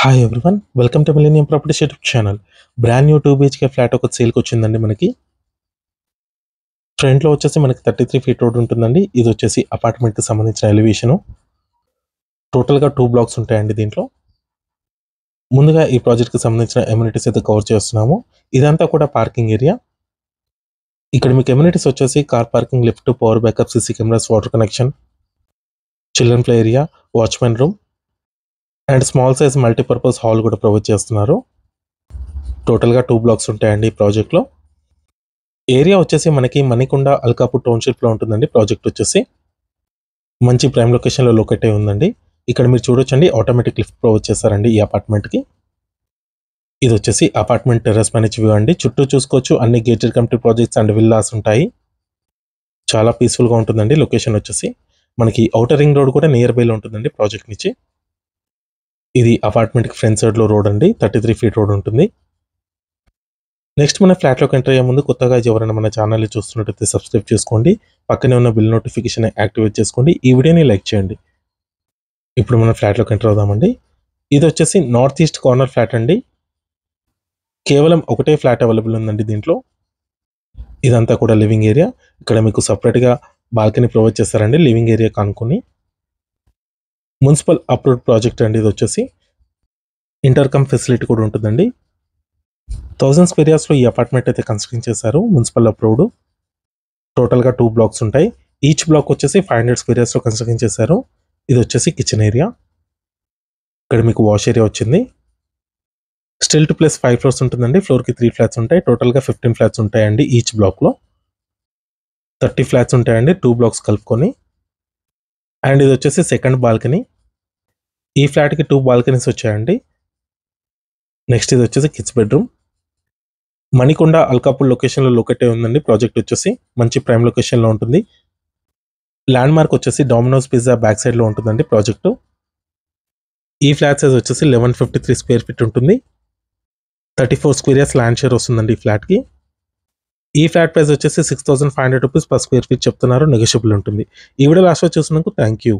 Hi everyone, welcome to millennium properties YouTube channel. Brand new 2 BHK flat ఒక సేల్కి వచ్చిందండి. మనకి ఫ్రంట్లో వచ్చేసి మనకి 33 ఫీట్ రోడ్ ఉంటుందండి. ఇది వచ్చేసి అపార్ట్మెంట్కి సంబంధించిన ఎలివేషను. టోటల్గా 2 బ్లాక్స్ ఉంటాయండి. దీంట్లో ముందుగా ఈ ప్రాజెక్ట్కి సంబంధించిన ఎమ్యూనిటీస్ అయితే కవర్ చేస్తున్నాము. ఇదంతా కూడా పార్కింగ్ ఏరియా. ఇక్కడ మీకు ఎమ్యూనిటీస్ వచ్చేసి car parking, lift, power backup, CC cameras, water connection, children play area, watchmen room and small size multipurpose hall కూడా ప్రొవైడ్ చేస్తున్నారు. టోటల్గా 2 బ్లాక్స్ ఉంటాయండి ఈ ప్రాజెక్ట్లో. ఏరియా వచ్చేసి మనకి మణికొండ, అల్కాపూర్ టౌన్షిప్లో ఉంటుందండి. ప్రాజెక్ట్ వచ్చేసి మంచి ప్రైమ్ లొకేషన్లో లొకేట్ అయి ఉందండి. ఇక్కడ మీరు చూడొచ్చండి, ఆటోమేటిక్ లిఫ్ట్ ప్రొవైడ్ చేస్తారండి ఈ అపార్ట్మెంట్కి. ఇది వచ్చేసి అపార్ట్మెంట్ టెర్రస్ పై నుంచి వ్యూ అండి. చుట్టూ చూసుకోవచ్చు, అన్ని gated community projects and villas ఉంటాయి. చాలా పీస్ఫుల్గా ఉంటుందండి. లొకేషన్ వచ్చేసి మనకి ఔటర్ రింగ్ రోడ్ కూడా నియర్ బైలో ఉంటుందండి ప్రాజెక్ట్ నుంచి. ఇది అపార్ట్మెంట్కి ఫ్రంట్ సైడ్లో రోడ్ అండి. 33 ఫీట్ రోడ్ ఉంటుంది. నెక్స్ట్ మన ఫ్లాట్లోకి ఎంటర్ అయ్యే ముందు కొత్తగా ఎవరైనా మన ఛానల్ని చూస్తున్నట్టయితే సబ్స్క్రైబ్ చేసుకోండి. పక్కనే ఉన్న బిల్ నోటిఫికేషన్ యాక్టివేట్ చేసుకోండి. ఈ వీడియోని లైక్ చేయండి. ఇప్పుడు మన ఫ్లాట్లోకి ఎంటర్ అవుదామండి. ఇది వచ్చేసి నార్త్ ఈస్ట్ కార్నర్ ఫ్లాట్ అండి. కేవలం ఒకటే ఫ్లాట్ అవైలబుల్ ఉందండి దీంట్లో. ఇదంతా కూడా లివింగ్ ఏరియా. ఇక్కడ మీకు సపరేట్గా బాల్కనీ ప్రొవైడ్ చేస్తారండి లివింగ్ ఏరియా కానుకొని. మున్సిపల్ అప్రూవ్డ్ ప్రాజెక్ట్ అండి. ఇది వచ్చేసి ఇంటర్కమ్ ఫెసిలిటీ కూడా ఉంటుందండి. 1000 స్క్వేర్ యార్డ్స్లో ఈ అపార్ట్మెంట్ అయితే కన్స్ట్రక్షన్ చేశారు. Municipal approved. టోటల్గా 2 బ్లాక్స్ ఉంటాయి. ఈచ్ బ్లాక్ వచ్చేసి 500 స్క్వేర్ యార్డ్స్లో కన్స్ట్రక్షన్ చేశారు. ఇది వచ్చేసి కిచెన్ ఏరియా. ఇక్కడ మీకు వాష్ ఏరియా వచ్చింది. స్టిల్ట్ ప్లస్ 5 ఫ్లోర్స్ ఉంటుందండి. ఫ్లోర్కి 3 ఫ్లాట్స్ ఉంటాయి. టోటల్గా 15 ఫ్లాట్స్ ఉంటాయండి ఈచ్ బ్లాక్లో. 30 ఫ్లాట్స్ ఉంటాయండి 2 బ్లాక్స్ కలుపుకొని. అండ్ ఇది వచ్చేసి సెకండ్ బాల్కనీ. ఈ ఫ్లాట్కి 2 బాల్కనీస్ వచ్చాయండి. నెక్స్ట్ ఇది వచ్చేసి కిడ్స్ బెడ్రూమ్. మణికొండ, అల్కాపూర్ లొకేషన్లో లొకేట్ అయి ఉందండి. ప్రాజెక్ట్ వచ్చేసి మంచి ప్రైమ్ లొకేషన్లో ఉంటుంది. ల్యాండ్ మార్క్ వచ్చేసి డామినోస్ పిజ్జా బ్యాక్ సైడ్లో ఉంటుందండి ప్రాజెక్టు. ఈ ఫ్లాట్ సైజ్ వచ్చేసి 1153 స్క్వేర్ ఫీట్ ఉంటుంది. 34 స్క్వేర్ యార్డ్స్ ల్యాండ్ షేర్ వస్తుందండి ఈ ఫ్లాట్కి. ఈ ఫ్లాట్ ప్రైస్ వచ్చేసి 6500 రూపీస్ పర్ స్క్వేర్ ఫీట్ చెప్తున్నారు. నెగోషియబుల్ ఉంటుంది. ఈ వీడియో లాస్ట్లో చూసినందుకు థ్యాంక్ యూ.